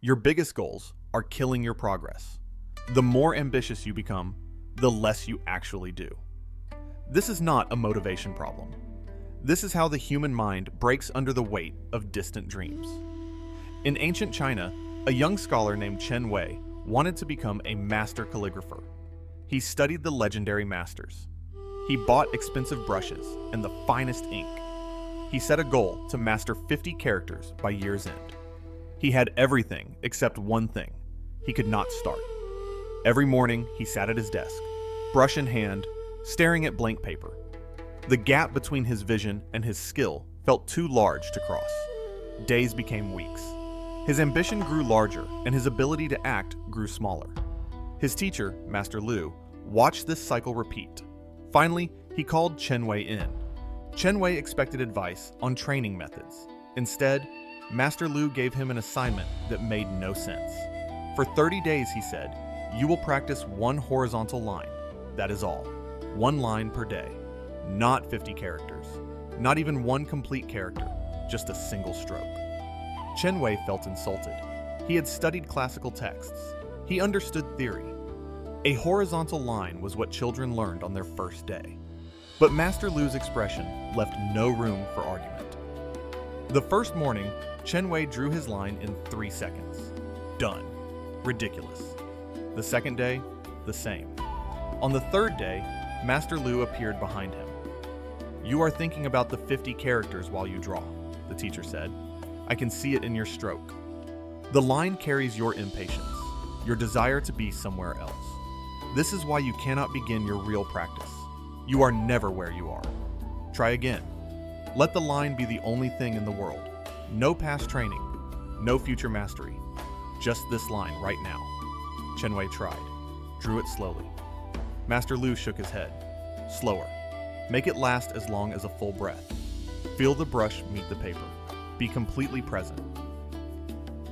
Your biggest goals are killing your progress. The more ambitious you become, the less you actually do. This is not a motivation problem. This is how the human mind breaks under the weight of distant dreams. In ancient China, a young scholar named Chen Wei wanted to become a master calligrapher. He studied the legendary masters. He bought expensive brushes and the finest ink. He set a goal to master 50 characters by year's end. He had everything except one thing. He could not start. Every morning, he sat at his desk, brush in hand, staring at blank paper. The gap between his vision and his skill felt too large to cross. Days became weeks. His ambition grew larger, and his ability to act grew smaller. His teacher, Master Lu, watched this cycle repeat. Finally, he called Chen Wei in. Chen Wei expected advice on training methods. Instead, Master Lu gave him an assignment that made no sense. For 30 days, he said, you will practice one horizontal line. That is all. One line per day. Not 50 characters. Not even one complete character. Just a single stroke. Chen Wei felt insulted. He had studied classical texts. He understood theory. A horizontal line was what children learned on their first day. But Master Lu's expression left no room for argument. The first morning, Chen Wei drew his line in 3 seconds. Done. Ridiculous. The second day, the same. On the third day, Master Lu appeared behind him. You are thinking about the 50 characters while you draw, the teacher said. I can see it in your stroke. The line carries your impatience, your desire to be somewhere else. This is why you cannot begin your real practice. You are never where you are. Try again. Let the line be the only thing in the world. No past training, no future mastery. Just this line right now. Chen Wei tried, drew it slowly. Master Lu shook his head. Slower. Make it last as long as a full breath. Feel the brush meet the paper. Be completely present.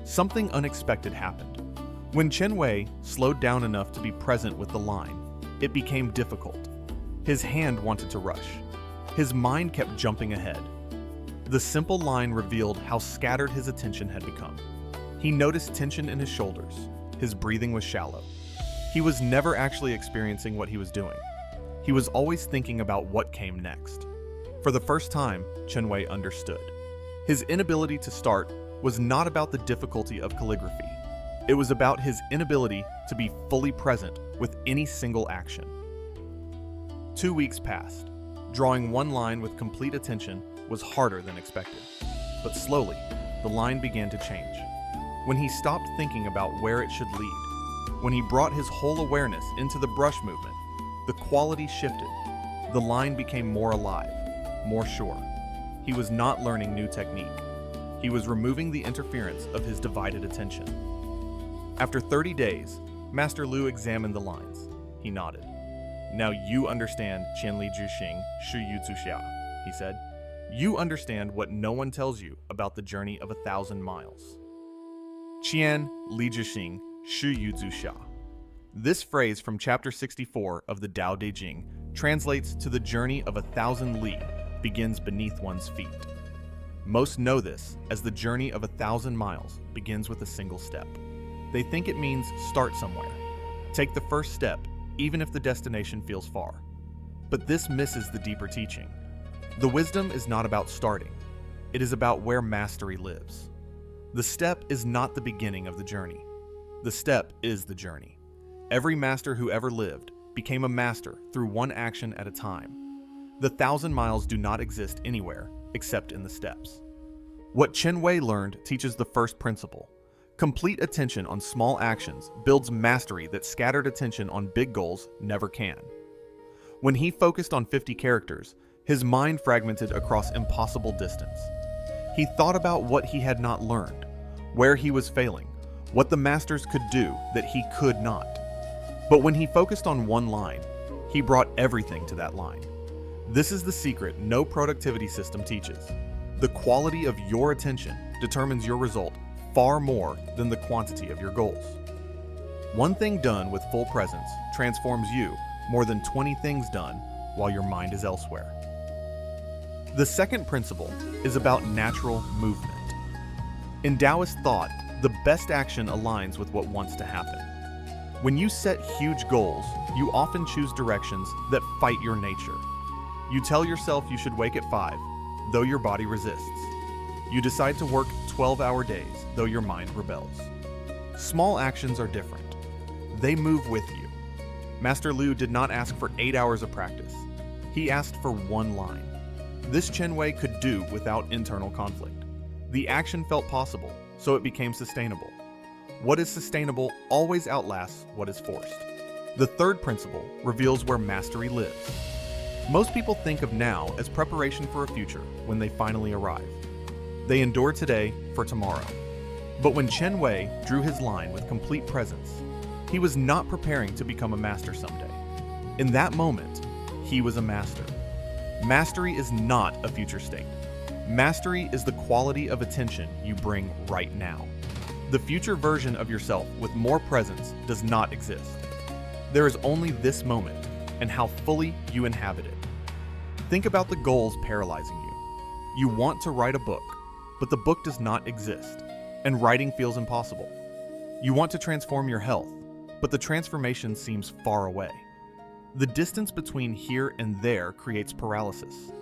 Something unexpected happened. When Chen Wei slowed down enough to be present with the line, it became difficult. His hand wanted to rush. His mind kept jumping ahead. The simple line revealed how scattered his attention had become. He noticed tension in his shoulders. His breathing was shallow. He was never actually experiencing what he was doing. He was always thinking about what came next. For the first time, Chen Wei understood. His inability to start was not about the difficulty of calligraphy. It was about his inability to be fully present with any single action. 2 weeks passed. Drawing one line with complete attention was harder than expected. But slowly, the line began to change. When he stopped thinking about where it should lead, when he brought his whole awareness into the brush movement, the quality shifted. The line became more alive, more sure. He was not learning new technique. He was removing the interference of his divided attention. After 30 days, Master Lu examined the lines. He nodded. Now you understand千里之行始於足下, he said. You understand what no one tells you about the journey of 1,000 miles. Qian li Xing始於足下. This phrase from chapter 64 of the Dao De Jing translates to the journey of 1,000 li begins beneath one's feet. Most know this as the journey of 1,000 miles begins with a single step. They think it means start somewhere. Take the first step, even if the destination feels far. But this misses the deeper teaching. The wisdom is not about starting. It is about where mastery lives. The step is not the beginning of the journey. The step is the journey. Every master who ever lived became a master through one action at a time. The 1,000 miles do not exist anywhere except in the steps. What Chen Wei learned teaches the first principle. Complete attention on small actions builds mastery that scattered attention on big goals never can. When he focused on 50 characters, his mind fragmented across impossible distance. He thought about what he had not learned, where he was failing, what the masters could do that he could not. But when he focused on one line, he brought everything to that line. This is the secret no productivity system teaches. The quality of your attention determines your result far more than the quantity of your goals. One thing done with full presence transforms you more than 20 things done while your mind is elsewhere. The second principle is about natural movement. In Taoist thought, The best action aligns with what wants to happen. When you set huge goals, you often choose directions that fight your nature. You tell yourself you should wake at 5, though your body resists. You decide to work 12-hour days, though your mind rebels. Small actions are different. They move with you. Master Lu did not ask for 8 hours of practice. He asked for one line. This Chen Wei could do without internal conflict. The action felt possible, so it became sustainable. What is sustainable always outlasts what is forced. The third principle reveals where mastery lives. Most people think of now as preparation for a future when they finally arrive. They endure today for tomorrow. But when Chen Wei drew his line with complete presence, he was not preparing to become a master someday. In that moment, he was a master. Mastery is not a future state. Mastery is the quality of attention you bring right now. The future version of yourself with more presence does not exist. There is only this moment and how fully you inhabit it. Think about the goals paralyzing you. You want to write a book, but the book does not exist, and writing feels impossible. You want to transform your health, but the transformation seems far away. The distance between here and there creates paralysis.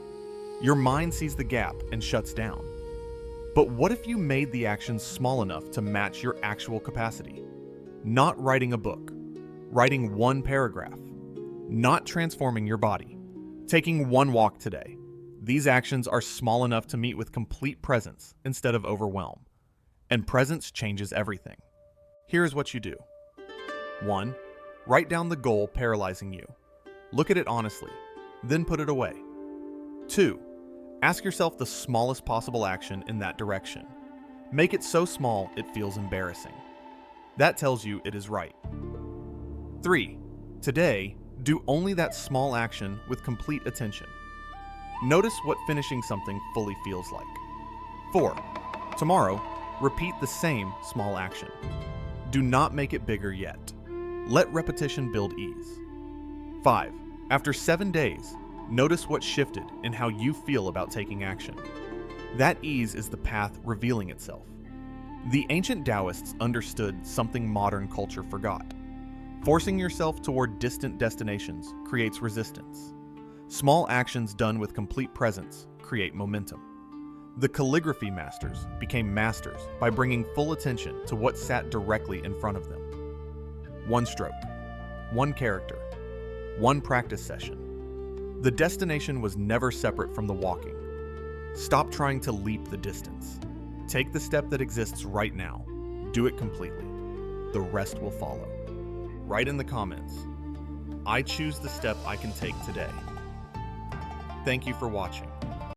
Your mind sees the gap and shuts down. But what if you made the actions small enough to match your actual capacity? Not writing a book, writing one paragraph, not transforming your body, taking one walk today. These actions are small enough to meet with complete presence instead of overwhelm. And presence changes everything. Here's what you do. 1. Write down the goal paralyzing you. Look at it honestly, then put it away. 2. Ask yourself the smallest possible action in that direction. Make it so small it feels embarrassing. That tells you it is right. 3. Today, do only that small action with complete attention. Notice what finishing something fully feels like. 4. Tomorrow, repeat the same small action. Do not make it bigger yet. Let repetition build ease. 5. After 7 days, notice what shifted in how you feel about taking action. That ease is the path revealing itself. The ancient Daoists understood something modern culture forgot. Forcing yourself toward distant destinations creates resistance. Small actions done with complete presence create momentum. The calligraphy masters became masters by bringing full attention to what sat directly in front of them. One stroke, one character, one practice session. The destination was never separate from the walking. Stop trying to leap the distance. Take the step that exists right now. Do it completely. The rest will follow. Write in the comments, I choose the step I can take today. Thank you for watching.